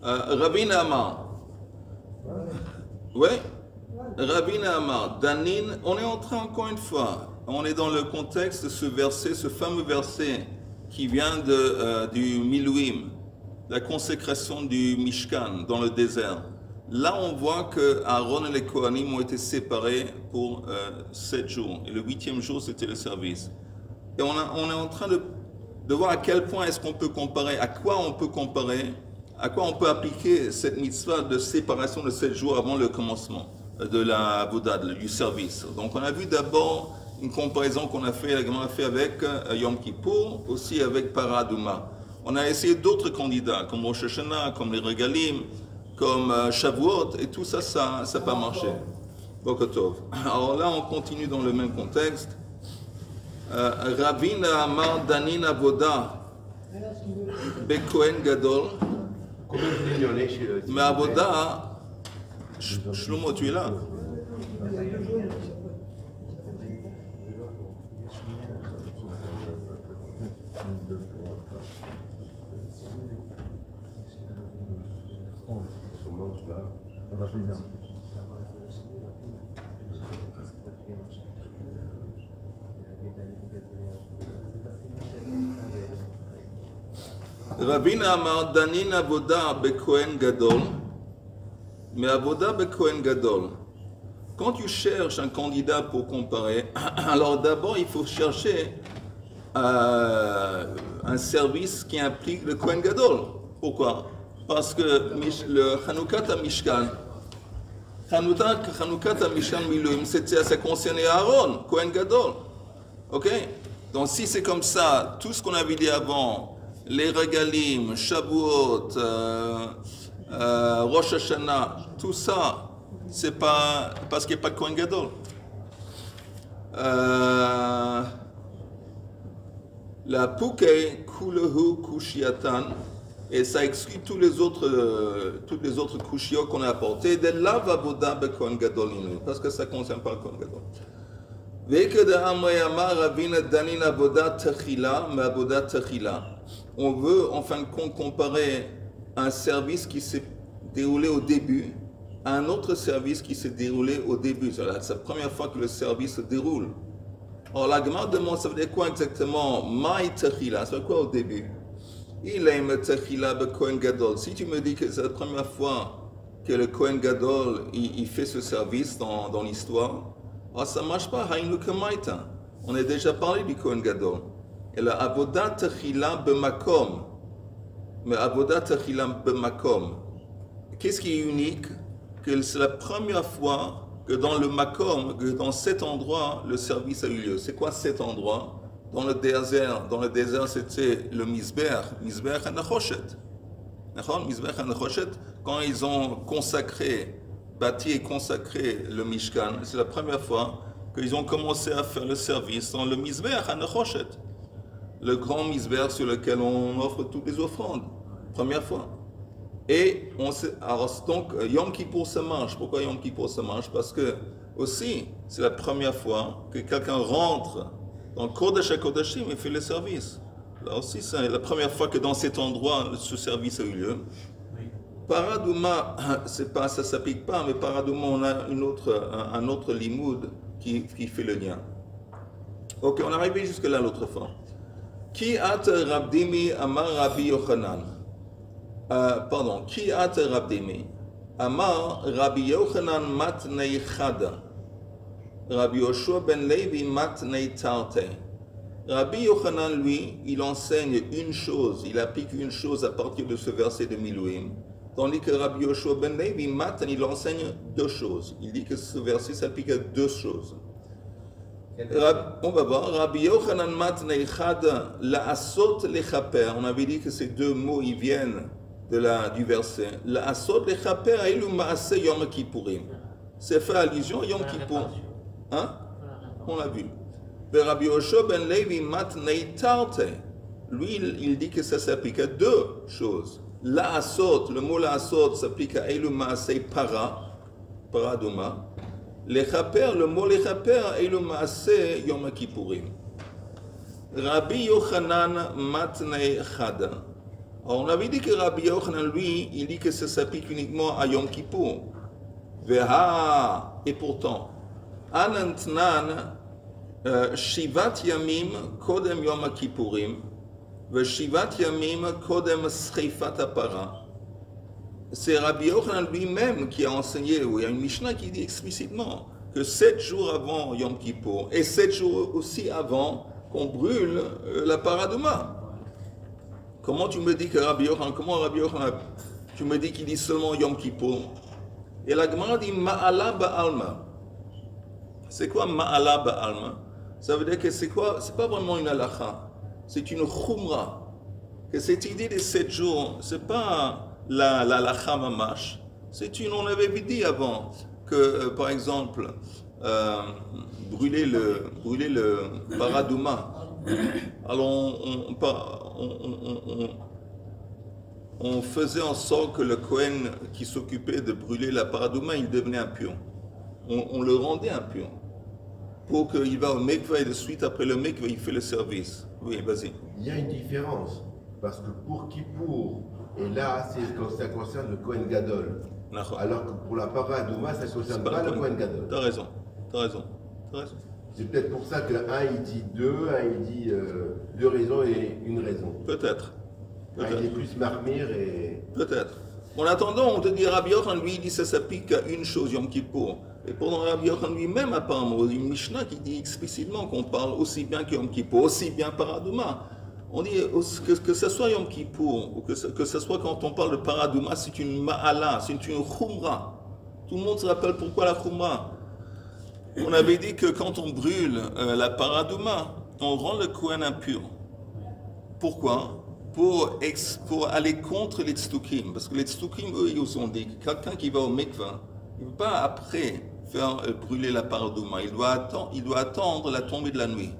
Ravina Amar. Oui, Ravina Amar. Danin, on est en train encore une fois, on est dans le contexte de ce verset, ce fameux verset qui vient du Milouim, la consécration du Mishkan dans le désert. Là, on voit que Aaron et les Kohanim ont été séparés pour 7 jours. Et le 8e jour, c'était le service. Et on est en train de voir à quel point est-ce qu'on peut comparer, à quoi on peut appliquer cette mitzvah de séparation de 7 jours avant le commencement de la Avodah, du service. Donc, on a vu d'abord une comparaison qu'on a fait avec Yom Kippour, aussi avec Paraduma. On a essayé d'autres candidats, comme Rosh Hashanah, comme les Regalim, comme Shavuot, et tout ça, ça n'a pas marché. Bokotov. Alors là, on continue dans le même contexte. Ravina Amar Danin Avoda Bekohen Gadol. Mais Avoda, Shlomo, tu es là? Ravina Amar Danin Avoda Bekohen Gadol, mais Avoda Bekohen Gadol. Quand tu cherches un candidat pour comparer, alors d'abord il faut chercher un service qui implique le Kohen Gadol. Pourquoi? Parce que le Chanukata Mishkan, Chanukata Mishkan Miluim, ça concernait Aaron, Kohen Gadol. Ok? Donc si c'est comme ça, tout ce qu'on avait dit avant, les Regalim, Shavuot, Rosh Hashanah, tout ça, c'est pas parce qu'il n'y a pas de Kohen Gadol. La Pukei Kulehu Kushiatan, et ça exclut toutes les autres Kushiot qu'on a apportées, de Lav Avoda Be Kohen Gadol, parce que ça ne concerne pas le Kohen Gadol. On veut en fin de compte comparer un service qui s'est déroulé au début à un autre service qui s'est déroulé au début. C'est la première fois que le service se déroule. Alors la Gemara demande, ça veut dire quoi exactement? Maï Techila, ça veut dire quoi au début? Il aime Techila be Kohen Gadol. Si tu me dis que c'est la première fois que le Kohen Gadol il fait ce service dans l'histoire, alors ça ne marche pas. On a déjà parlé du Kohen Gadol. Et la Avodat Techila b'makom. Mais Avodat Techila b'makom. Qu'est-ce qui est unique? Que c'est la première fois que dans le makom, que dans cet endroit, le service a eu lieu. C'est quoi cet endroit? Dans le désert, c'était le Mizbeach HaNechoshet. Mizbeach HaNechoshet, quand ils ont bâti et consacré le Mishkan, c'est la première fois qu'ils ont commencé à faire le service dans le Mizbeach HaNechoshet. Le grand Mizbeach sur lequel on offre toutes les offrandes. Première fois. Et alors donc Yom Kippour se mange. Pourquoi Yom Kippour se mange? Parce que aussi c'est la première fois que quelqu'un rentre dans Kodesh HaKodashim et fait le service. Là aussi c'est la première fois que dans cet endroit ce service a eu lieu. Paradouma, ça s'applique pas, mais Paradouma on a un autre limoud qui fait le lien. Ok, on est arrivé jusque là l'autre fois. Ki at Rabdimi Amar Rabbi Yochanan. Ki at Rabdimi Amar Rabbi Yochanan matnei chada. Rabbi Yoshua ben Levi matnei tarte. Rabbi Yochanan, lui, il enseigne une chose, il applique une chose à partir de ce verset de Milouim. Tandis que Rabbi Yoshua ben Levi il enseigne deux choses. Il dit que ce verset s'applique à deux choses. On va voir, Rabbi Yochanan matnei chada la'asot lechaper. On avait dit que ces deux mots, ils viennent du verset. La'asot lechaper elu ma'ase Yom Kippourim. C'est fait allusion à Yom Kippour. Hein? On l'a vu. Mais Rabbi Yoshua ben Levi matnei tarte. Lui, il dit que ça s'applique à deux choses. La'asot, le mot la'asot s'applique à elu ma'ase paraduma. Lechaper, le mot lechaper est le maaseh Yom Kippourim. Rabbi Yochanan matnei chada. Alors, on avait dit que Rabbi Yochanan, lui, il dit que ça s'applique uniquement à Yom Kippour. Et pourtant, Anantnan, Shivat Yamim, Kodem Yom Kippourim, Shivat Yamim, Kodem Sreifat Apara. C'est Rabbi Yochanan lui-même qui a enseigné, où il y a une Mishnah qui dit explicitement que 7 jours avant Yom Kippour et 7 jours aussi avant qu'on brûle la paradouma. Comment tu me dis que Rabbi Yochanan, tu me dis qu'il dit seulement Yom Kippour? Et la Gemara dit Ma'ala ba'alma. C'est quoi Ma'ala ba'alma? Ça veut dire que c'est quoi? C'est pas vraiment une halakha, c'est une khumra. Que cette idée des 7 jours, c'est pas la halakha mamash. C'est une, on avait dit avant que par exemple brûler le paradouma. Alors on faisait en sorte que le Kohen qui s'occupait de brûler la paradouma, il devenait impur. On le rendait impur. Pour qu'il va au mikvah et de suite après le mikvah, il fait le service. Oui, vas-y. Il y a une différence. Parce que pour Kippour, et là, ça concerne le Kohen Gadol. Alors que pour la paradouma, ça ne concerne pas le Kohen Gadol. T'as raison. C'est peut-être pour ça que un il dit 2, un il dit 2 raisons et une raison. Peut-être. Il est plus marmire et... Peut-être. En attendant, on te dit Rabbi Yochanan, lui, il dit ça s'applique à une chose, Yom Kippour. Et pendant Rabbi Yochanan lui-même, apparemment, il y a une Mishnah qui dit explicitement qu'on parle aussi bien que Yom Kippour, aussi bien paradouma. On dit que ce soit Yom Kippour, ou que ce soit quand on parle de paradouma, c'est une ma'ala, c'est une khumra. Tout le monde se rappelle pourquoi la khumra. On avait dit que quand on brûle la paradouma, on rend le Kohen impur. Pourquoi? Pour aller contre les tztukim. Parce que les tztukim, eux, ils ont dit que quelqu'un qui va au mikvah, il ne peut pas après faire brûler la paradouma. Il doit attendre la tombée de la nuit.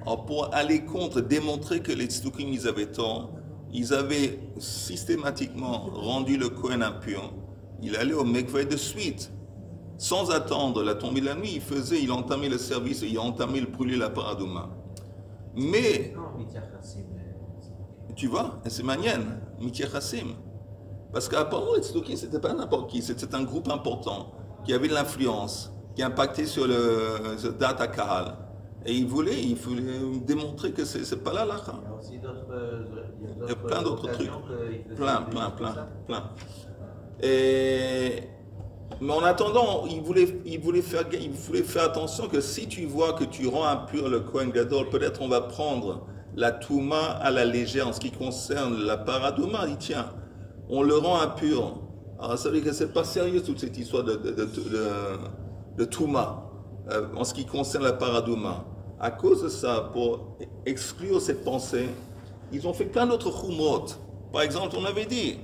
Alors pour aller contre, démontrer que les tztukim, ils avaient tort, ils avaient systématiquement rendu le Kohen impur. Il allait au mikvah de suite. Sans attendre la tombée de la nuit, il entamait le service, il entamait le brûler la paradouma. Mais... Tu vois, c'est manienne, Mitia Chassim. Parce qu'apparemment, les tztukim, c'était pas n'importe qui, c'était un groupe important qui avait de l'influence, qui impactait sur le data kahal. Et il voulait démontrer que c'est pas là là. Il y a aussi d'autres. Il y a plein d'autres trucs. Plein. Mais en attendant, il voulait faire attention que si tu vois que tu rends impur le Kohen Gadol, peut-être on va prendre la Touma à la légère en ce qui concerne la paradouma. Il dit tiens, on le rend impur. Alors ça veut dire que c'est pas sérieux toute cette histoire de Touma en ce qui concerne la paradouma. À cause de ça, pour exclure cette pensée, ils ont fait plein d'autres khumrot. Par exemple, on avait dit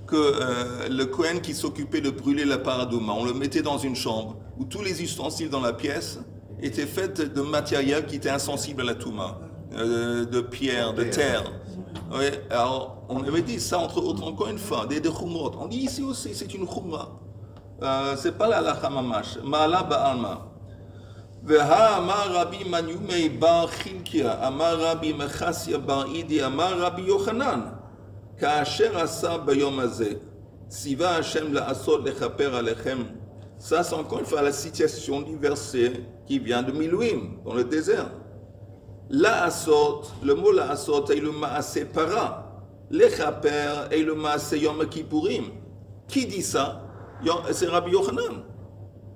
que le Kohen qui s'occupait de brûler la paradouma, on le mettait dans une chambre où tous les ustensiles dans la pièce étaient faits de matériel qui était insensible à la Touma. De pierre, de terre. Oui, alors, on avait dit ça, entre autres, encore une fois, des khumrot. On dit ici aussi, c'est une khumra. C'est pas la halakha mamash. Ma'ala ba'alma. Veha amar Rabbi Manyumei bar Chilkia, amar Rabbi Mechasya bar Idi, amar Rabbi Yochanan. Ka'asher asa bayom hazeh. Siva Hashem la'asot lechaper alechem. Ça, c'est encore une fois la citation du verset qui vient de Milouim, dans le désert. La'asot, le mot la'asot est le ma'aseh para. Lechaper est le ma'aseh Yom Kippourim. Qui dit ça? C'est Rabbi Yochanan.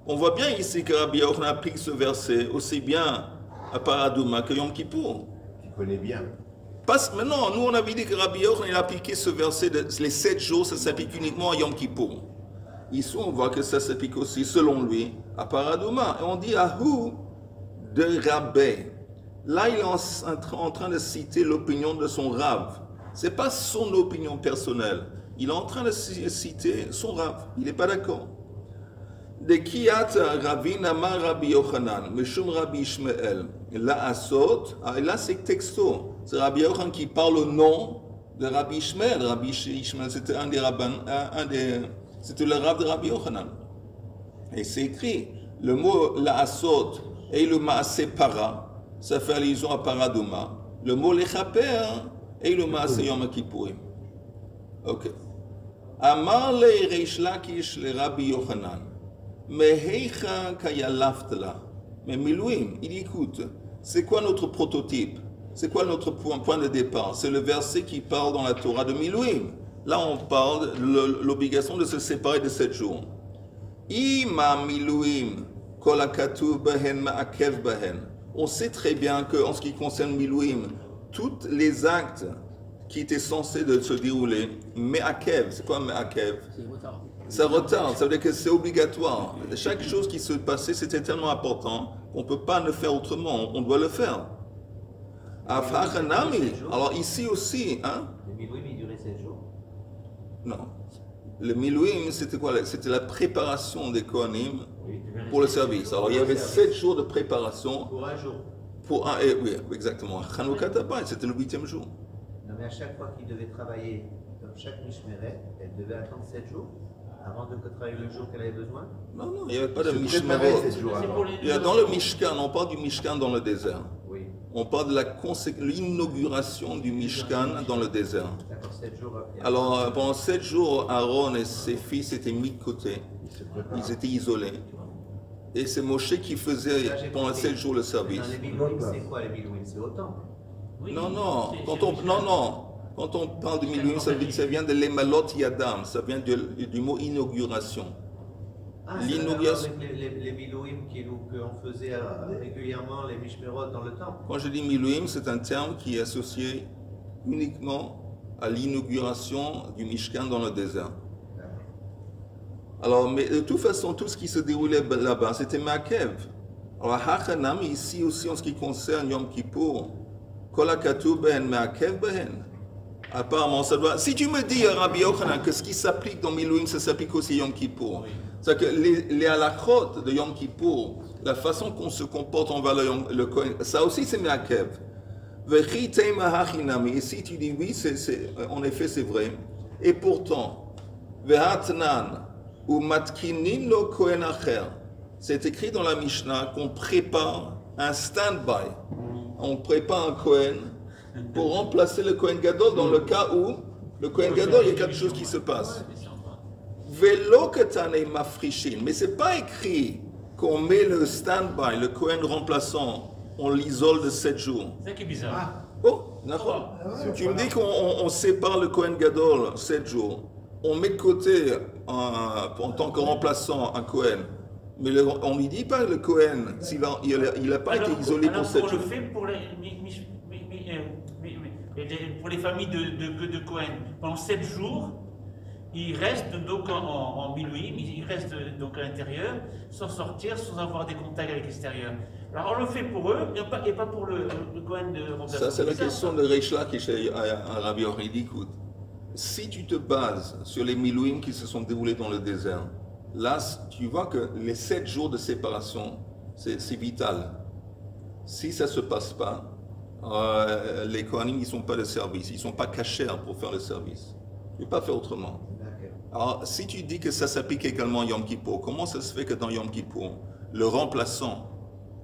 On voit bien ici que Rabbi Yochanan applique ce verset aussi bien à paradouma que Yom Kippour. Tu connais bien. Mais non, nous on avait dit que Rabbi Yochanan a appliqué ce verset, les 7 jours, ça s'applique uniquement à Yom Kippour. Ici on voit que ça s'applique aussi, selon lui, à paradouma. Et on dit Ahou de Rabbi. Là, il est en train de citer l'opinion de son Rav. Ce n'est pas son opinion personnelle. Il est en train de citer son Rav. Il n'est pas d'accord. De Kiyat Ravin Amar Rabbi Yochanan, Meshum Rabbi Ishmael, la Asot, et là c'est texto. C'est Rabbi Yochanan qui parle au nom de Rabbi Ishmael. Rabbi Ishmael, c'était un des rabbins, c'était le Rav de Rabbi Yochanan. Et c'est écrit, le mot la Asot et le Maaseh Para, ça fait allusion à Paradouma. Le mot Lechaper et le Maaseh Yom Kippourim. Ok. Amar le Reish Lakish le Rabbi Yochanan, Meheicha kayalaftla. Mais Milouim, il écoute, c'est quoi notre prototype? C'est quoi notre point de départ? C'est le verset qui parle dans la Torah de Milouim. Là, on parle de l'obligation de se séparer de 7 jours. Ima Milouim, kol hakatuv bahen ma'akev bahen. On sait très bien qu'en ce qui concerne Milouim, tous les actes qui étaient censés de se dérouler, Me'akev, c'est quoi Me'akev? Ça retarde, ça veut dire que c'est obligatoire. Chaque chose qui se passait, c'était tellement important qu'on ne peut pas le faire autrement, on doit le faire. Alors ici aussi, hein? Le Milouim, il durait 7 jours. Non. Le Milouim, c'était quoi? C'était la préparation des Kohanim pour le service. Alors il y avait 7 jours de préparation. Pour un jour. Oui, exactement. Chanukah Tabayit, c'était le 8e jour. Non, mais à chaque fois qu'il devait travailler dans chaque Mishmeret, elle devait attendre 7 jours avant de travailler le jour qu'elle avait besoin. Non, il n'y avait pas de Mishmeret. Dans le Mishkan, on parle du Mishkan dans le désert. Oui. On parle de l'inauguration du Mishkan dans le désert. D'accord, 7 jours. Alors, pendant 7 jours, Aaron et ses fils étaient mis de côté. Ils étaient isolés. Et c'est Moshe qui faisait pendant 7 jours le service. Dans les Milouim, c'est quoi les Milouim? C'est au temple. Non. Quand on parle de Milouim, ça vient de l'Emalot Yadam, ça vient du mot inauguration. L'inauguration. Les Milouim qu'on faisait régulièrement, les Mishmerot dans le temple. Quand je dis Milouim, c'est un terme qui est associé uniquement à l'inauguration du Mishkan dans le désert. Alors, mais de toute façon, tout ce qui se déroulait là-bas, c'était Ma'akev. Alors, Hachanam, ici aussi, en ce qui concerne Yom Kippour, Kol hakatuv behen ma'akev behen. Apparemment, ça doit. Si tu me dis, Rabbi Yochanan, que ce qui s'applique dans Milouim, ça s'applique aussi Yom Kippour. C'est-à-dire que les halachot de Yom Kippour, la façon qu'on se comporte envers le Kohen, ça aussi c'est Ma'akev. Vechi teima hachinami. Et si tu dis oui, en effet c'est vrai. Et pourtant, vehatnan ou matkinin lo Kohen acher. C'est écrit dans la Mishnah qu'on prépare un stand-by. On prépare un Kohen pour remplacer le Kohen Gadol dans le cas où le Kohen Gadol, il y a quelque chose qui se passe. Velo ketane mafrishin, mais c'est pas écrit qu'on met le stand-by, le Kohen remplaçant, on l'isole de 7 jours. C'est ça qui est bizarre. Oh, d'accord. Tu me dis qu'on sépare le Kohen Gadol 7 jours, on met de côté en tant que remplaçant un Kohen. Mais on ne lui dit pas le Kohen, s'il n'a pas été isolé pour 7 jours. On le fait pour les familles de Kohen. Pendant 7 jours, ils restent donc en Milouim, ils restent donc à l'intérieur, sans sortir, sans avoir des contacts avec l'extérieur. Alors on le fait pour eux, et pas pour le Kohen de remplacement. Ça, c'est la question de Reish Lakish à Rabbi Yochanan. Il dit, écoute, si tu te bases sur les Milouim qui se sont déroulés dans le désert, là, tu vois que les 7 jours de séparation, c'est vital. Si ça ne se passe pas, les Kohanim, ils ne sont pas de service, ils ne sont pas cachés pour faire le service. Tu ne peux pas faire autrement. Alors, si tu dis que ça s'applique également à Yom Kippour, comment ça se fait que dans Yom Kippour, le remplaçant,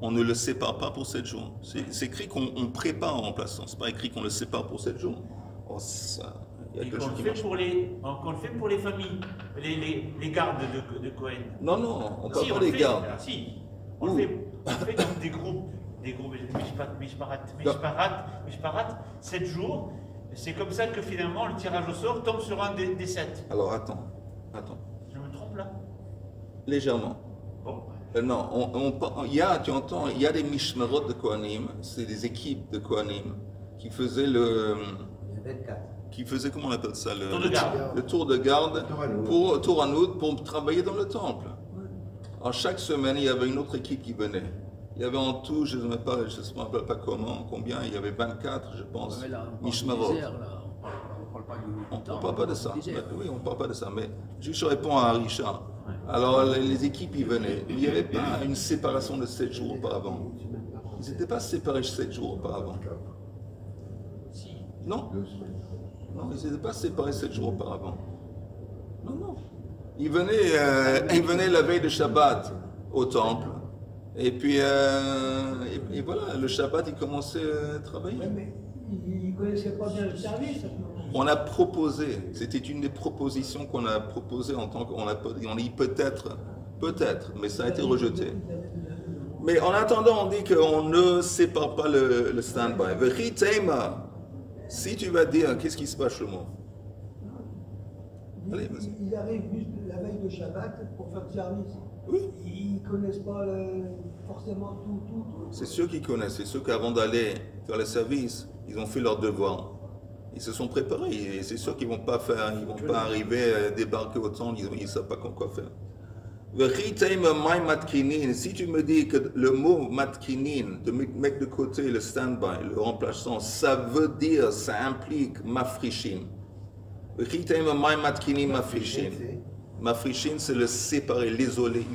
on ne le sépare pas pour 7 jours? C'est écrit qu'on prépare un remplaçant, ce n'est pas écrit qu'on le sépare pour 7 jours. Oh, ça... Et qu'on le fait pour les familles, les gardes de Kohen. Non, on ne parle pas des gardes. Si, on le fait dans des groupes, Mishparat, 7 jours. C'est comme ça que finalement le tirage au sort tombe sur un des 7. Alors attends. Je me trompe là? Légèrement. Bon. Non, tu entends, il y a des Mishmerot de Kohanim, c'est des équipes de Kohanim qui faisaient le 24. Qui faisait, comment on appelle ça, le tour de garde pour Touranout pour travailler dans le temple. Alors chaque semaine, il y avait une autre équipe qui venait. Il y avait en tout, je ne me rappelle pas combien, il y avait 24, je pense, Mishmarot. On ne parle pas de ça. Oui, on ne parle pas de ça. Mais juste je réponds à Richard. Alors les équipes y venaient. Il n'y avait pas une séparation de 7 jours auparavant. Ils n'étaient pas séparés 7 jours auparavant. Non. Non, ils n'étaient pas séparés 7 jours auparavant. Non. Ils venaient la veille de Shabbat au temple. Et puis, voilà, le Shabbat, ils commençaient à travailler. Ouais, mais ils ne connaissaient pas bien le service. On a proposé, c'était une des propositions qu'on a proposées en tant qu'on a dit peut-être, mais ça a été rejeté. Mais en attendant, on dit qu'on ne sépare pas le stand-by. Si tu vas dire, qu'est-ce qui se passe, Shlomo? Allez, il arrive juste la veille de Shabbat pour faire le service. Oui. Ils ne connaissent pas forcément tout. C'est ceux qui connaissent, c'est ceux qu'avant d'aller faire le service, ils ont fait leur devoir. Ils se sont préparés, et c'est sûr qu'ils ne vont pas arriver à débarquer autant, ils ne savent pas quoi faire. Si tu me dis que le mot matkinin, de mettre de côté le stand-by, le remplaçant, ça veut dire, ça implique mafrishin. Mafrishin, c'est le séparer, l'isoler.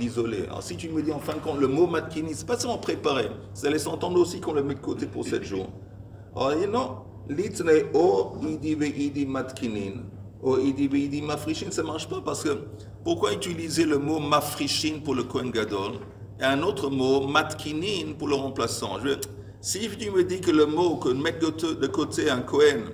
Alors si tu me dis en fin de compte, le mot matkinin, c'est pas seulement préparer, ça laisse entendre aussi qu'on le met de côté pour 7 jours. Alors non, l'itne o idi ve'idi matkinin, o idi ve'idi mafrishin, ça ne marche pas parce que pourquoi utiliser le mot mafrishin pour le Kohen Gadol et un autre mot matkinin pour le remplaçant? Si tu me dis que le mot que mettre de côté un Kohen,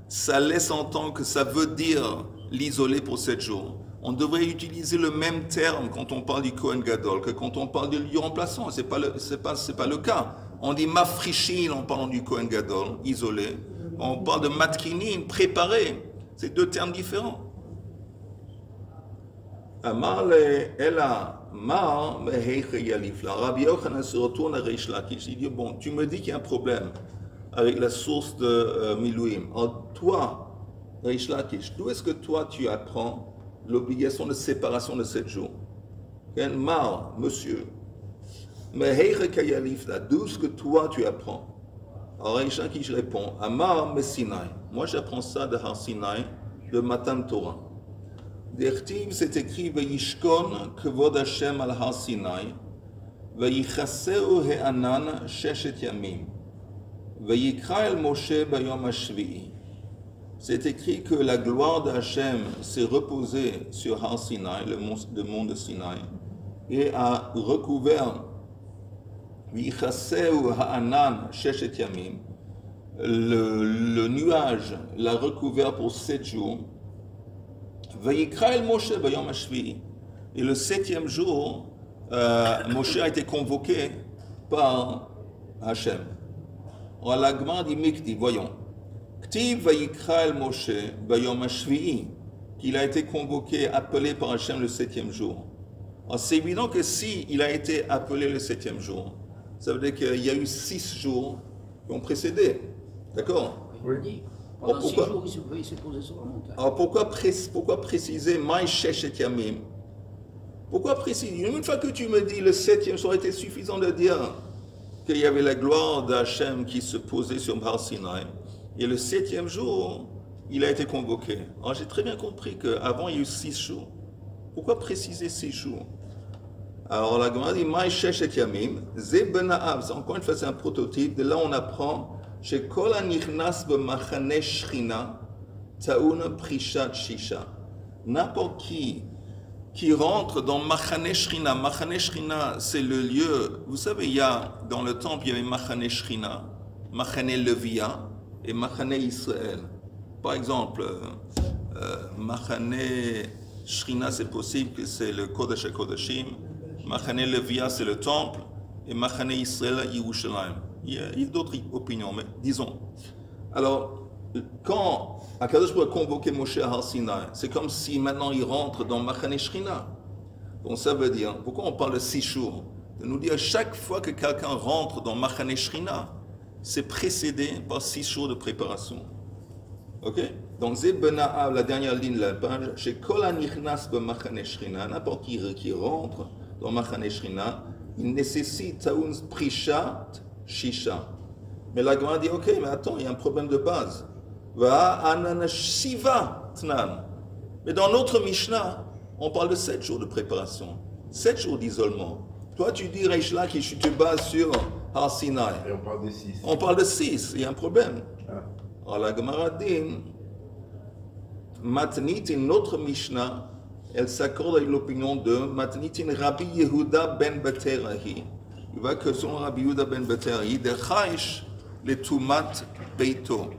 ça laisse entendre que ça veut dire l'isoler pour 7 jours. On devrait utiliser le même terme quand on parle du Kohen Gadol que quand on parle du remplaçant. C'est pas le cas. On dit mafrishin en parlant du Kohen Gadol, isolé. On parle de matkinin, préparé. C'est 2 termes différents. Amar le Ela, Mar meheiche yalifla. Rabbi Yochanan se retourne à Reish Lakish. Il dit, bon, tu me dis qu'il y a un problème avec la source de Milouim. Alors toi, Reish Lakish, d'où est-ce que toi tu apprends l'obligation de séparation de 7 jours? Mar, monsieur, meheiche yalifla, d'où est-ce que toi tu apprends? Alors Reish Lakish répond, Amar me Sinai. Moi j'apprends ça de Har Sinai, de Matan Torah. D'Ertiv, c'est écrit Vayishkon Kvod Hashem al Har Sinai, Vayichaseu He'anan Sheshet Yamim, Vayikra el Moshe Bayom Hashvi'i. C'est écrit que la gloire de Hashem s'est reposée sur Har Sinai, le mont de Sinaï, et a recouvert Vayichaseu He'anan Sheshet Yamim. Le nuage l'a recouvert pour 7 jours. Vayikra el Moshe bayom hashvi'i. Et le 7e jour, Moshe a été convoqué par Hachem. Alors la Gemara dit Mikti, voyons. Ktiv Vayikra el Moshe bayom hashvi'i, qu'il a été convoqué, appelé par Hachem le 7e jour. Alors c'est évident que si il a été appelé le 7e jour, ça veut dire qu'il y a eu 6 jours qui ont précédé. D'accord? Oui. Pendant 6 jours, il s'est posé sur la montagne. Alors pourquoi préciser Maï Sheshet Yamim? Pourquoi préciser? Une fois que tu me dis le 7e, ça aurait été suffisant de dire qu'il y avait la gloire d'Hachem qui se posait sur Har Sinai. Et le 7e jour, il a été convoqué. Alors j'ai très bien compris qu'avant il y a eu 6 jours. Pourquoi préciser 6 jours? Alors la Gemara dit Maï Sheshet Yamim, Ze Bena'av. Encore une fois, c'est un prototype. De là, on apprend. Chez Kol HaNichnas b'Machane Shechina Ta'un Prishat Shisha. N'importe qui rentre dans Machane Shechina. Machane Shechina, c'est le lieu. Vous savez, il y a dans le temple, il y avait Machane Shechina, Machane Levia et Machane Israël. Par exemple, Machane Shechina, c'est possible que c'est le Kodesh HaKodashim. Machane Levia, c'est le temple. Et Machane Israël, Yerushalayim. Il y a d'autres opinions, mais disons. Alors, quand Akadosh Baruch Hu a convoqué Moshe à Har Sinai, c'est comme si maintenant il rentre dans Machane Shechina. Donc ça veut dire, pourquoi on parle de 6 jours? De nous dire chaque fois que quelqu'un rentre dans Machane Shechina, c'est précédé par 6 jours de préparation. Ok? Donc c'est Bena'av, la dernière ligne de la page, chez Kol HaNichnas b'Machane Shechina, n'importe qui rentre dans Machane Shechina, il nécessite Ta'un Prishat Shisha. Mais la Gemara dit, ok, mais attends, il y a un problème de base. Mais dans notre Mishnah, on parle de 7 jours de préparation, 7 jours d'isolement. Toi, tu dis, Reish Lakish, tu te bases sur Har Sinai. Et on parle de 6. On parle de 6, il y a un problème. Alors la Gemara dit, Matnitin, notre Mishnah, elle s'accorde avec l'opinion de Matnitin Rabbi Yehuda ben Beterahi. Il va que selon Rabbi Yehuda ben Beterahi, de Chaish le Tumat Beito.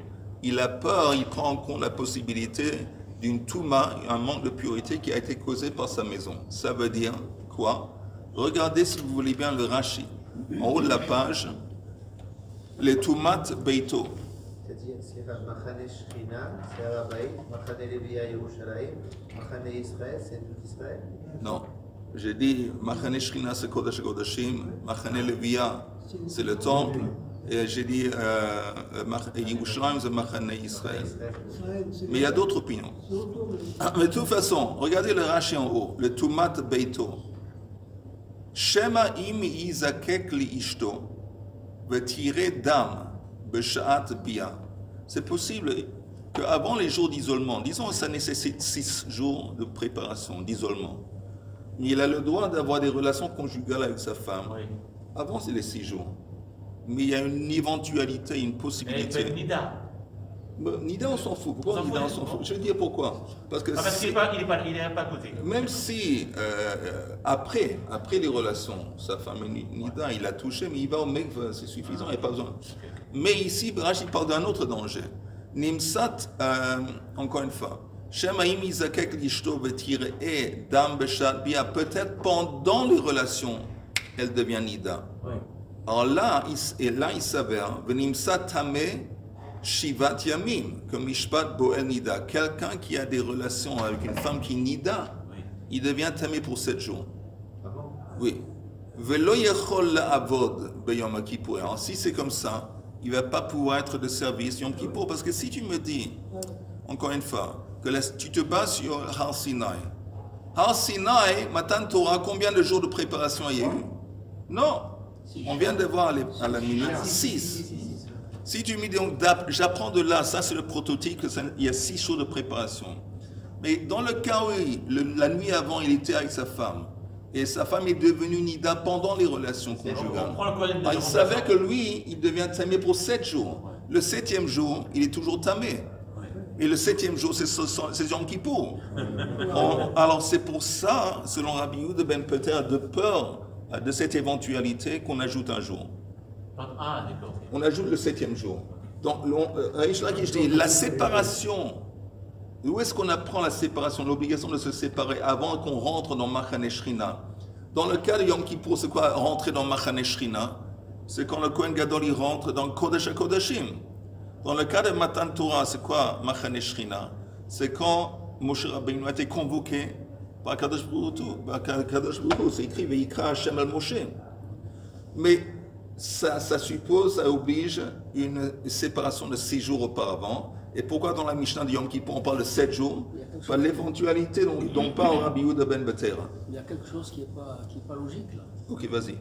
il a peur, il prend en compte la possibilité d'une touma, un manque de pureté qui a été causé par sa maison. Ça veut dire quoi? Regardez si vous voulez bien le Rashi. En haut de la page, les toumat beito. C'est-à-dire, Machane Shechina, c'est Arabaï, Machane Levia Yerushalayim, Machane Israël, c'est tout Israël? Non. J'ai dit, Machane Shechina, c'est Kodesh Kodashim, Machane Levia, c'est le temple, et j'ai dit, Yerushalayim, c'est Machane Israël. Mais il y a d'autres opinions. Mais de toute façon, regardez le Rashi en haut, le toumat beito. Shema im izakek li ishto, vetiré dam. C'est possible qu'avant les jours d'isolement, disons que ça nécessite 6 jours de préparation, d'isolement, mais il a le droit d'avoir des relations conjugales avec sa femme. Oui. Avant, c'est les 6 jours. Mais il y a une éventualité, une possibilité. Et Nida. Nida, on s'en fout. Pourquoi Nida, on s'en fout? Je vais dire pourquoi. Parce que qu'il n'est pas à côté. Même si, après les relations, sa femme Nida, il a touché, mais il va au mikveh, c'est suffisant, il n'y a pas besoin. Mais ici, Rashi parle d'un autre danger. Nimsat, encore une fois, Shemaim Izakek Lishto Vetire et Dam Beshat Bia, peut-être pendant les relations, elle devient Nida. Oui. Alors là, il s'avère, Venimsat Tameh Shivat Yamim, comme Mishpat Boel Nida, quelqu'un qui a des relations avec une femme qui est Nida, oui. Il devient tamé pour 7 jours. Ah bon? Oui. Velo Yechol Avod Beyom Kippour. Alors si c'est comme ça, il ne va pas pouvoir être de service Yom Kippour, parce que si tu me dis, encore une fois, que tu te bases sur Har Sinai. Har Sinai, Matan Torah, combien de jours de préparation il y a eu? Non. On vient de voir à la minute 6. Si tu me dis, donc, j'apprends de là, ça c'est le prototype, il y a 6 jours de préparation. Mais dans le cas où la nuit avant, il était avec sa femme, et sa femme est devenue Nida pendant les relations conjugales, il savait que lui, il devient tamé pour 7 jours. Le 7e jour, il est toujours tamé. Et le 7e jour, c'est Yom Kippour. Alors c'est pour ça, selon Rabbi Yehuda ben Peter, de peur de cette éventualité qu'on ajoute un jour. Ah, d'accord. On ajoute le 7e jour. Donc, la séparation, où est-ce qu'on apprend la séparation, l'obligation de se séparer avant qu'on rentre dans Machane Shrina? Dans le cas de Yom Kippour, c'est quoi rentrer dans Machane Shrina? C'est quand le Kohen Gadol il rentre dans Kodesh HaKodashim. Dans le cas de Matan Torah, c'est quoi Machane Shrina? C'est quand Moshe Rabbeinu a été convoqué par Kadosh Baruch Hu. C'est écrit Veikra Hashem al Moshe. Mais ça suppose, ça oblige une séparation de 6 jours auparavant. Et pourquoi dans la Mishnah de Yom Kippour on parle de 7 jours? Par l'éventualité dont parle Rabbi Yehuda ben Betera. Il y a quelque chose qui n'est pas logique là. Ok, vas-y.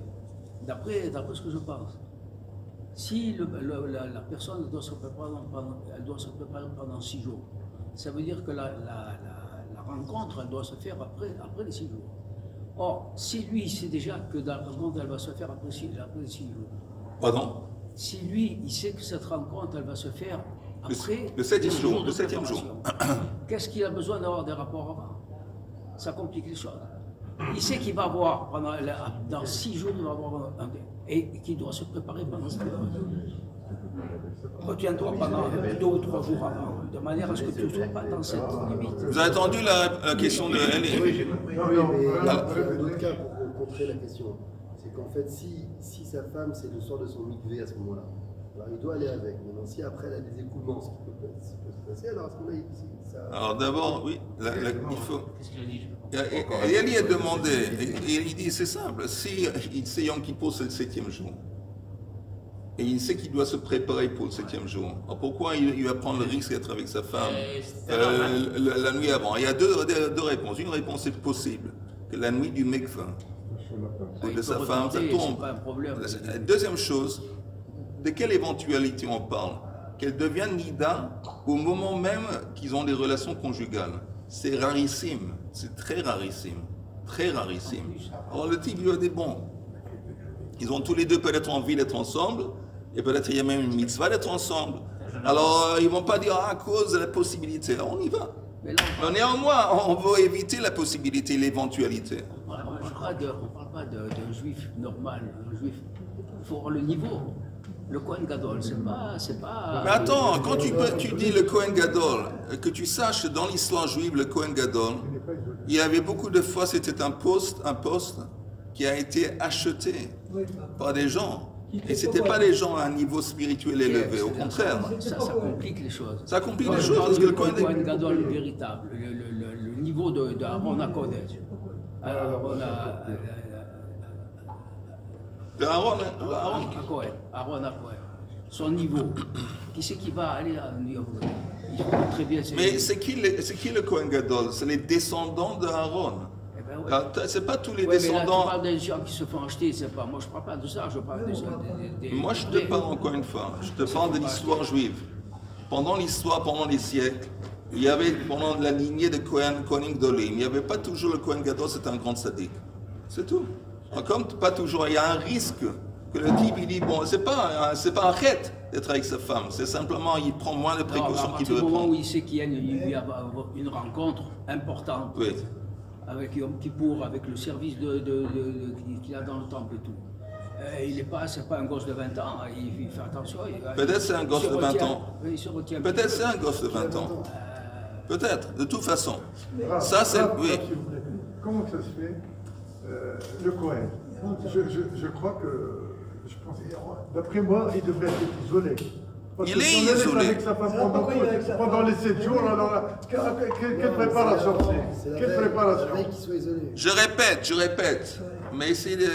D'après ce que je pense, si la personne doit se préparer pendant 6 jours, ça veut dire que la rencontre elle doit se faire après les 6 jours. Or, si lui il sait déjà que la rencontre elle va se faire après 6 jours. Pardon? Si lui il sait que cette rencontre elle va se faire après le 7e jour. Qu'est-ce qu'il a besoin d'avoir des rapports avant? Ça complique les choses. Il sait qu'il va avoir, dans 6 jours, il va avoir et qu'il doit se préparer pendant cette période. Retiens-toi pendant 2 ou 3 jours avant, de manière à ce que tu ne sois pas dans cette limite. Vous avez entendu la question de Eli? Oui, mais d'autres cas pour contrer la question. C'est qu'en fait, si sa femme, c'est le soir de son mikvé à ce moment-là, alors il doit aller avec. Maintenant, si après elle a des écoulements, ce qui peut se passer, alors à ce moment-là, ça... Alors d'abord, oui, il faut... Qu'est-ce qu'il a dit? Eli a demandé, et il dit c'est simple, si il sait Yom Kippour c'est le 7e jour, et il sait qu'il doit se préparer pour le 7e jour, alors pourquoi il va prendre le risque d'être avec sa femme la nuit avant? Il y a deux réponses. Une réponse est possible, que la nuit du mikveh ou de sa femme, ça tombe. Deuxième chose, de quelle éventualité on parle? Qu'elle devienne Nida au moment même qu'ils ont des relations conjugales. C'est rarissime, c'est très rarissime, très rarissime. Alors le type lui a dit bon, ils ont tous les deux peut-être envie d'être ensemble, et peut-être il y a même une mitzvah d'être ensemble. Alors ils ne vont pas dire à cause de la possibilité, alors on y va. Mais néanmoins, on veut éviter la possibilité, l'éventualité. On ne parle pas d'un juif normal, un juif, il faut avoir le niveau. Le Kohen Gadol, c'est pas... Mais attends, quand tu dis le Kohen Gadol, que tu saches que dans l'histoire juive, le Kohen Gadol, il y avait beaucoup de fois, c'était un poste qui a été acheté par des gens. Et ce n'étaient pas des gens à un niveau spirituel élevé, au contraire. Ça complique les choses. Ça complique les choses parce que le Kohen Gadol véritable, le niveau de Aaron à Kodesh. Aaron à Kohen. Son niveau. Qui c'est qui va aller à New York? Il faut très bien. Mais c'est qui le Kohen Gadol? C'est les descendants d'Aaron. Ouais. C'est pas tous les descendants. descendants. Tu parles des gens qui se font acheter, c'est pas. Moi je parle pas de ça, je parle des Moi je te parle encore une fois, je te parle de l'histoire juive. Pendant les siècles, il y avait pendant la lignée de Kohen Gdolim, il n'y avait pas toujours le Kohen Gadol, c'était un grand sadique. C'est tout. Comme pas toujours, il y a un risque que le type il dit bon, c'est pas un fait d'être avec sa femme, c'est simplement il prend moins de précautions qu'il devrait prendre. Au moment où il sait qu'il y a une rencontre importante. Oui. Avec Yom Kippour, avec le service qu'il a dans le temple et tout. Il n'est pas, c'est pas un gosse de 20 ans, il fait attention. Peut-être c'est un gosse de 20 ans. Peut-être c'est un gosse de 20 ans. Peut-être, de toute façon. Ça c'est... Oui. Comment que ça se fait le Kohen, je crois que, d'après moi, il devrait être isolé. Parce il est isolé. Avec sa femme pendant les 7 jours, alors quelle préparation c'est? Quelle préparation? Je répète, mais essayez de...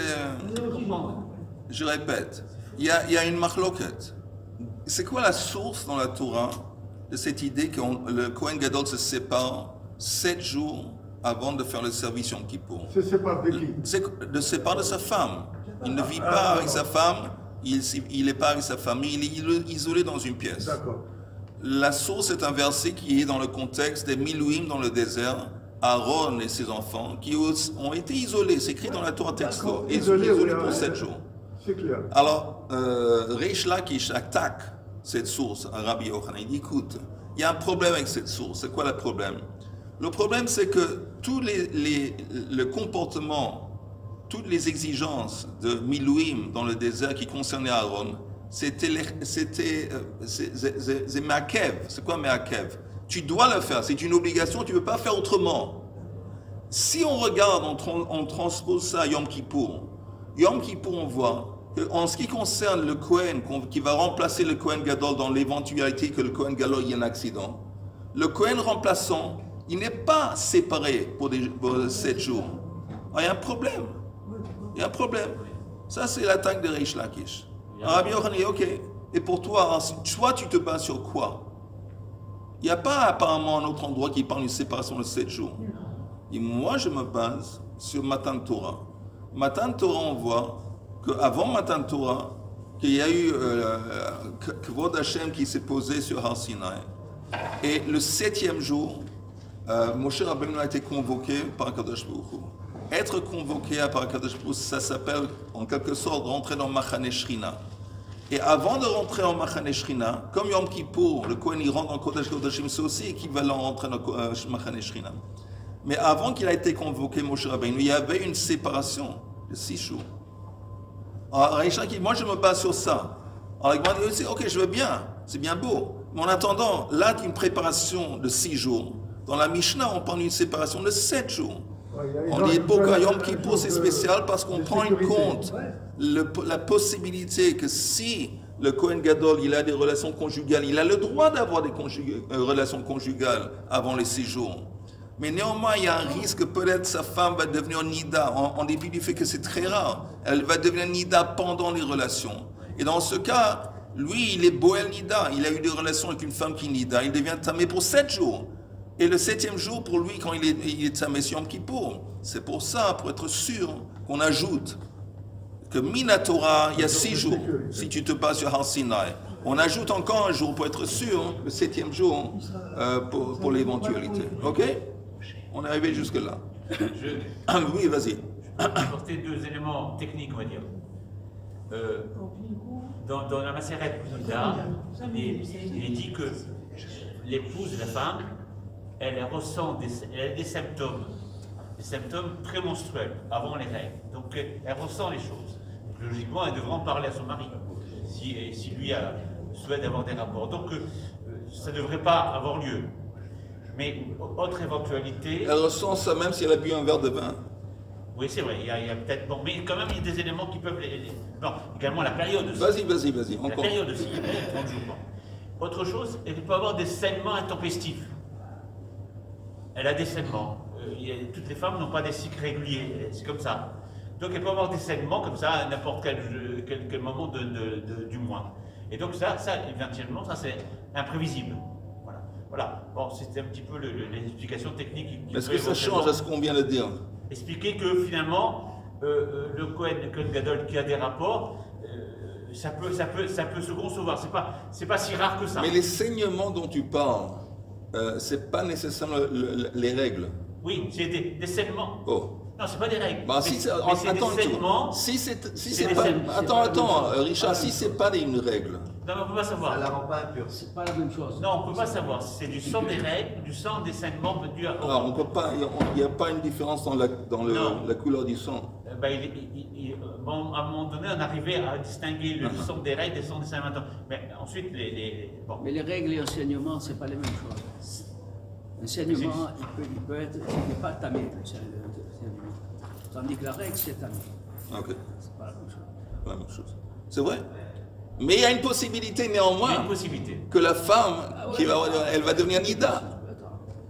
Je répète, il y a une machloket. C'est quoi la source dans la Torah de cette idée que le Kohen Gadol se sépare 7 jours avant de faire le service Yom Kippour? Se sépare de qui? Se sépare de sa femme. Il ne vit pas avec sa femme. Il n'est pas avec sa famille, il est isolé dans une pièce. La source est un verset qui est dans le contexte des Milouim dans le désert, Aaron et ses enfants, qui ont été isolés, c'est écrit dans la Torah texto, isolés pour 7 jours. C'est clair. Alors, Reish Lakish attaque cette source à Rabbi Yochanan. Il dit, écoute, il y a un problème avec cette source. C'est quoi le problème? Le problème, c'est que tout le comportement, toutes les exigences de Milouim dans le désert qui concernaient Aaron, c'était Me'akev. C'est quoi Me'akev? Tu dois le faire, c'est une obligation, tu ne peux pas faire autrement. Si on regarde, on transpose ça à Yom Kippour. Yom Kippour, on voit qu'en ce qui concerne le Kohen, qui va remplacer le Kohen Gadol dans l'éventualité que le Kohen Gadol y ait un accident, le Kohen remplaçant, il n'est pas séparé pour 7 jours. Alors, il y a un problème. Il y a un problème. Ça, c'est l'attaque de Reish Lakish. Rabbi Yochanan dit, ok, et pour toi, tu te bases sur quoi? Il n'y a pas apparemment un autre endroit qui parle d'une séparation de 7 jours. Et moi, je me base sur Matan Torah. Matan Torah, on voit qu'avant Matan Torah, qu'il y a eu Kvod Hashem qui s'est posé sur Har Sinai. Et le 7e jour, Moshe Rabbeinu a été convoqué par Kadosh Baruch Hu. Être convoqué par Kadosh Baruch Hu, ça s'appelle en quelque sorte rentrer dans Machane Shrina. Et avant de rentrer en Machane Shrina, comme Yom Kippour, le Kohen il rentre en Kodesh Kodashim, c'est aussi équivalent à rentrer dans Machane Shrina. Mais avant qu'il ait été convoqué, Moshe Rabbeinu, il y avait une séparation de 6 jours. Alors, Raïcha qui dit, moi je me base sur ça. Alors, il dit, ok, je veux bien, c'est bien beau. Mais en attendant, là, une préparation de 6 jours. Dans la Mishnah, on parle d'une séparation de 7 jours. On dit, pourquoi Yom Kippour, c'est spécial parce qu'on prend en compte la possibilité que si le Kohen Gadol, il a des relations conjugales, il a le droit d'avoir des relations conjugales avant les 6 jours. Mais néanmoins, il y a un risque que peut-être sa femme va devenir Nida, en dépit du fait que c'est très rare. Elle va devenir Nida pendant les relations. Et dans ce cas, lui, il est Boel Nida. Il a eu des relations avec une femme qui est Nida. Il devient Tamé pour 7 jours. Et le 7e jour, pour lui, quand il est Tamé sur Yom Kippour, c'est pour ça, pour être sûr, qu'on ajoute que Minatora, il y a 6 jours, si tu te bases sur Har Sinai. On ajoute encore un jour pour être sûr, le 7e jour, pour l'éventualité. Ok? On est arrivé jusque-là. Oui, vas-y. Je vais apporter 2 éléments techniques, on va dire. Dans la Maseret Nida, il est dit que l'épouse, la femme, elle ressent des symptômes prémenstruels avant les règles. Donc elle ressent les choses. Donc, logiquement, elle devrait en parler à son mari. si lui souhaite avoir des rapports. Donc ça ne devrait pas avoir lieu. Mais autre éventualité... Elle ressent ça même si elle a bu un verre de vin. Oui, c'est vrai, il y a peut-être... Bon, mais quand même, il y a des éléments qui peuvent... Bon, également la période aussi. Vas-y, La période aussi, 30 jours. Bon. Autre chose, elle peut avoir des saignements intempestifs. Elle a des saignements. Toutes les femmes n'ont pas des cycles réguliers, c'est comme ça. Donc elle peut avoir des saignements comme ça à n'importe quel moment du mois. Et donc ça éventuellement, ça c'est imprévisible. Voilà. Bon, c'était un petit peu les explications techniques. Est-ce que ça change à ce qu'on vient de dire? Expliquer que finalement, le Kohen Gadol qui a des rapports, ça peut se concevoir. C'est pas si rare que ça. Mais les saignements dont tu parles, c'est pas nécessairement les règles. Oui, c'est des saignements. Oh. Non, c'est pas des règles. Bah, si attends, Richard, si c'est pas une règle. Non, mais on peut pas savoir. Ça la rend pas impure. C'est pas la même chose. Non, on peut pas savoir si c'est du sang des règles, du sang des saignements dû à. Alors, on peut pas, il n'y a pas une différence dans la couleur du sang. Bon, à un moment donné, on arrivait à distinguer le sang des règles des sang des saignements. Mais ensuite, bon. Mais les règles et l'enseignement, c'est pas les mêmes choses. L'enseignement, il peut être, il n'est pas tamé. Tandis que la règle, c'est tamé. Ok. C'est pas la même chose. Pas la même chose. C'est vrai. Mais il y a une possibilité néanmoins. Il y a une possibilité. Que la femme, elle va devenir Nida.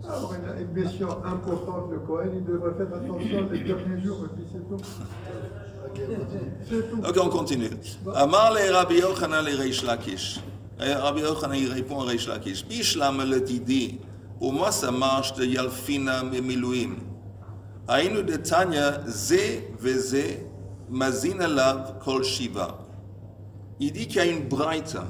Alors, une blessure importante, le Cohen, il devrait faire attention les derniers jours, et puis c'est tout. Ok, on continue. Amar le Rabbi Yochanan le Reish Lakish. Rabbi Yochanan, il répond à Reish Lakish. Bishlam le Didi. Pour moi, ça marche de Yalfina Milouim. Aïnu de Tanya, Zé, Vézé, Mazina Lav, Kol Shiva. Il dit qu'il y a une braïta,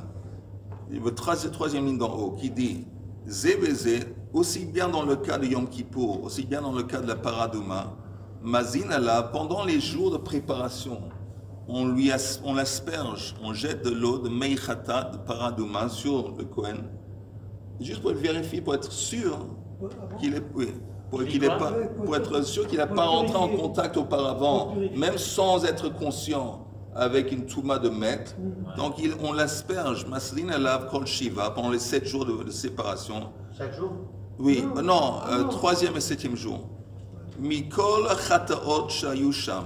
le troisième ligne d'en haut, qui dit Zé, Vézé, aussi bien dans le cas de Yom Kippour, aussi bien dans le cas de la Paradouma, Mazina Lav, pendant les jours de préparation, on l'asperge, on jette de l'eau de Meichata, de Paradouma, sur le Kohen, juste pour le vérifier, pour être sûr qu'il est, pour être sûr qu'il n'a pas entré en contact auparavant, même sans être conscient, avec une touma de maître. Donc on l'asperge, Maslina Lav Kol Shiva, pendant les 7 jours de séparation. Chaque jour? Oui, non, 3e et 7e jour. Mikol Chataot Shayusham.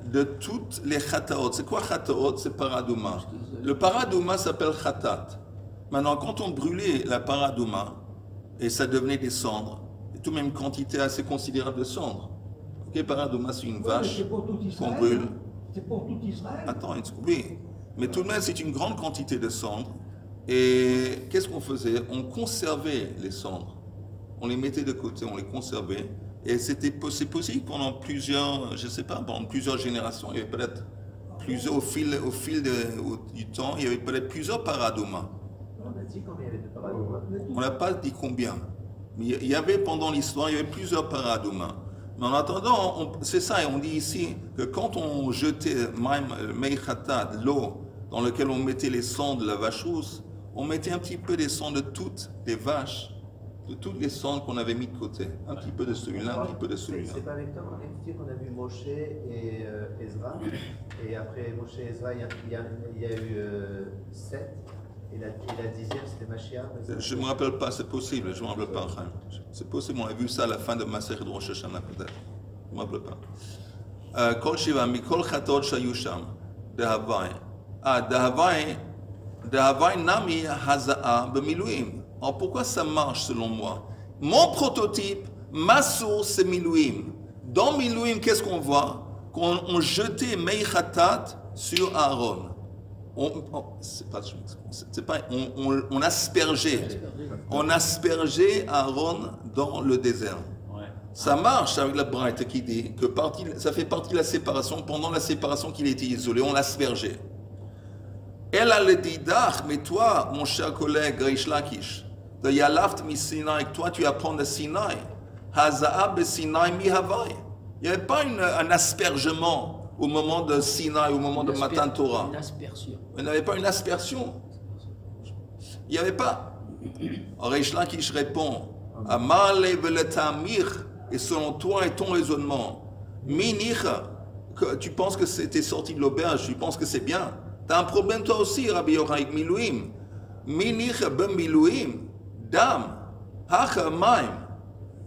De toutes les Chataot. C'est quoi Chataot? C'est Paradouma. Le Paradouma s'appelle Chatat. Maintenant, quand on brûlait la Paradouma, et ça devenait des cendres, et tout de même quantité assez considérable de cendres. Ok, Paradouma, c'est une vache qu'on brûle. C'est pour tout Israël. Attends, oui, mais tout de même, c'est une grande quantité de cendres. Et qu'est-ce qu'on faisait? On conservait les cendres. On les mettait de côté, on les conservait. Et c'est possible pendant plusieurs, je sais pas, pendant plusieurs générations. Il y avait peut-être plusieurs, au fil du temps, il y avait peut-être plusieurs Paradouma. On a dit combien il y avait de Paradouma? On n'a pas dit combien. Mais il y avait pendant l'histoire, il y avait plusieurs Paradouma. Mais en attendant, c'est ça, et on dit ici que quand on jetait Meichata, l'eau dans laquelle on mettait les cendres de la vache rousse, on mettait un petit peu des cendres de toutes les vaches, de toutes les cendres qu'on avait mis de côté. Un petit peu de celui-là, un petit peu de celui-là. C'est pas avec toi qu'on a vu Moshe et Ezra. Et après Moshe et Ezra, il y a eu 7. Et la 10e, c'était Mashiach. Je ne me rappelle pas, c'est possible, je ne me rappelle pas. C'est possible, on a vu ça à la fin de Masechet Rosh Hashanah peut-être. Je ne me rappelle pas. Kol Shiva, Mikol Chatot Shayusham, de Havai. De Havai Nami Haza'a Bemiluim. Alors pourquoi ça marche selon moi? Mon prototype, ma source, c'est Miluim. Dans Miluim, qu'est-ce qu'on voit? Qu'on jetait Meichatat sur Aaron. On aspergeait Aaron dans le désert. Ouais. Ça marche avec la braïta qui dit que ça fait partie de la séparation. Pendant la séparation qu'il était isolé, on l'aspergeait. Elle a le didach, mais toi, mon cher collègue Reish Lakish, de Yalaft mi Sinai, toi tu apprends de Sinai. Haza'a be Sinai mi Havai. Il n'y avait pas un aspergement au moment de Sinaï, au moment de Matan Torah. Une aspersion. Il n'y avait pas une aspersion. Il n'y avait pas. Reish Lakish répond, Amar le'veletamir, et selon toi et ton raisonnement, minich, que tu penses que c'était sorti de l'auberge, tu penses que c'est bien. T'as un problème toi aussi, Rabbi Yochanan, Milouim. Minicha ben Milouim, dam, hacha maim.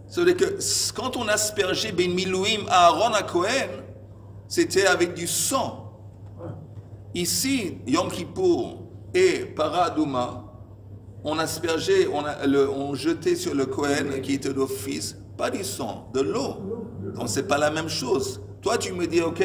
C'est-à-dire que quand on aspergeait ben Milouim à Aaron à Cohen, c'était avec du sang. Ici, Yom Kippour et Paradouma, on aspergeait, on jetait sur le Cohen qui était d'office, pas du sang, de l'eau. Donc c'est pas la même chose. Toi tu me dis, ok,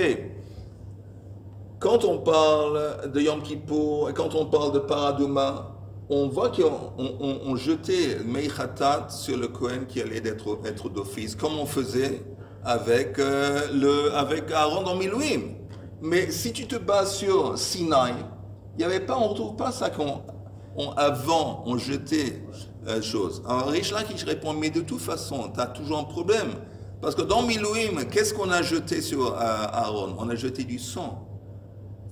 quand on parle de Yom Kippour et quand on parle de Paradouma, on voit qu'on jetait Meichatat sur le Cohen qui allait être d'office, comme on faisait avec Aaron dans Milouim. Mais si tu te bases sur Sinaï, on ne retrouve pas ça avant on jetait chose. Alors Rish Lakish répond, mais de toute façon, tu as toujours un problème. Parce que dans Milouim, qu'est-ce qu'on a jeté sur Aaron? On a jeté du sang.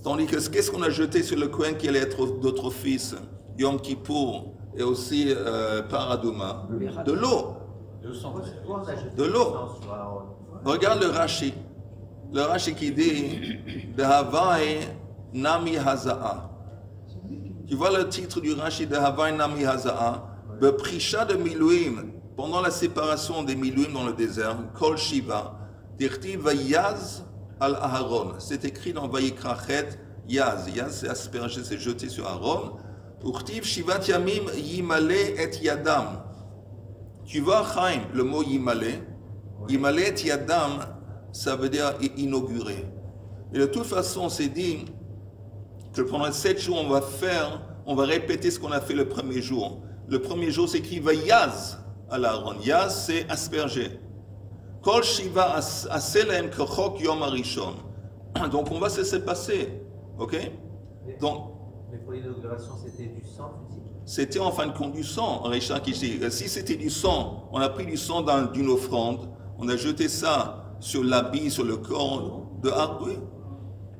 Tandis que qu'est-ce qu'on a jeté sur le Cohen qui allait être d'autres fils, Yom Kippour et aussi Paradouma? De l'eau. De l'eau. Regarde le Rashi. Le Rashi qui dit de Havaï Nami Haza'a. Tu vois le titre du Rashi de Havaï Nami Haza'a? Le Prisha de Milouim, pendant la séparation des Milouim dans le désert, Kol Shiva, Dirti Vayaz al Aharon. C'est écrit dans Vayikrachet Yaz. Yaz, c'est aspergé, c'est jeté sur Aaron. Urtiv Shivat Yamim Yimale et Yadam. Tu vois, Chaim, le mot Yimale. Yimale et Yadam, ça veut dire inaugurer. Et de toute façon, c'est dit que pendant 7 jours, on va répéter ce qu'on a fait le premier jour. Le premier jour, c'est écrit Vayaz al Aaron. Yaz, c'est asperger. Kol Shiva Aselem Kechok Yom Arishon. Donc, on va se laisser passer. Ok? Donc, mais pour l'inauguration, c'était du sang, tu dis? C'était en fin de compte du sang, Richard qui dit. Si c'était du sang, on a pris du sang d'une offrande, on a jeté ça sur l'habit, sur le corps de oui.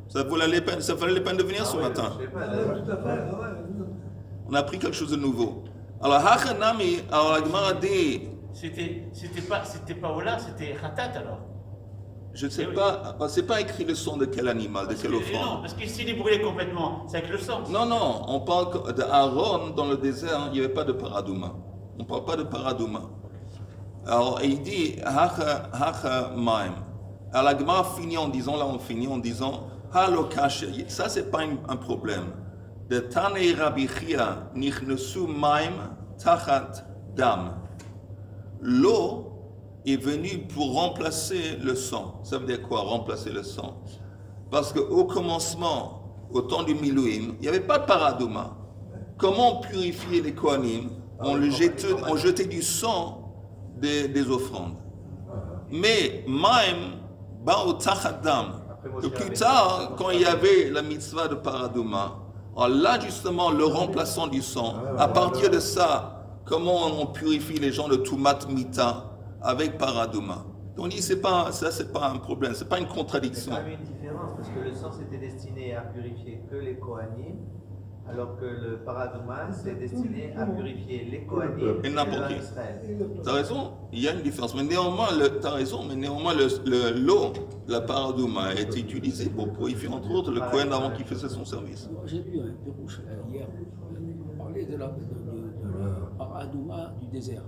Ça valait la peine de venir ce matin. On a pris quelque chose de nouveau. Alors, Hachanami, alors la Gemara dit. C'était pas Ola, c'était Khatat alors. Je ne sais pas, c'est pas écrit le sang de quel animal, de quelle offrande. Non, parce que s'il est brûlé complètement, c'est avec le sang. Non, on parle d'Aaron dans le désert, il n'y avait pas de paradouma. On ne parle pas de paradouma. Alors, il dit, Hacha Maim. Alors, la Gemara finit en disant, Halokash, ça c'est pas un problème. De Tanei Rabbi Chia, Nichnesu Maim, Tachat Dam. L'eau est venu pour remplacer le sang. Ça veut dire quoi, remplacer le sang? Parce qu'au commencement, au temps du Milouim, il n'y avait pas de paradouma. Comment purifier les Kohanim? On jetait du sang des offrandes. Mais même, Bao Tachadam, que plus tard, quand il y avait la mitzvah de paradouma, là justement, le remplaçant du sang, à partir de ça, comment on purifie les gens de Tumat Mita avec paradouma. Donc c'est pas un problème, c'est pas une contradiction. Il y a une différence parce que le sang c'était destiné à purifier que les Kohanim, alors que le paradouma c'est destiné à purifier les Kohanim et n'importe qui. T'as raison, il y a une différence, mais néanmoins t'as raison, mais néanmoins l'eau, la paradouma a été utilisée pour purifier entre autres le Kohen avant qu'il faisait son service. J'ai lu un Pirouche hier, on parlait de la paradouma du désert.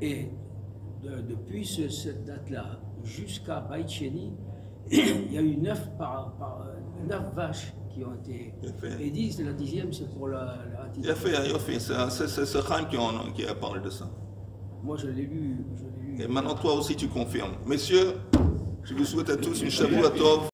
Et depuis cette date-là jusqu'à Beit Sheni, il y a eu 9 vaches qui ont été. Et 10, la 10e, c'est pour la il a fait. C'est Chaim qui a parlé de ça. Moi, je l'ai lu. Et maintenant, toi aussi, tu confirmes. Messieurs, je vous souhaite à tous une Shavua Tov.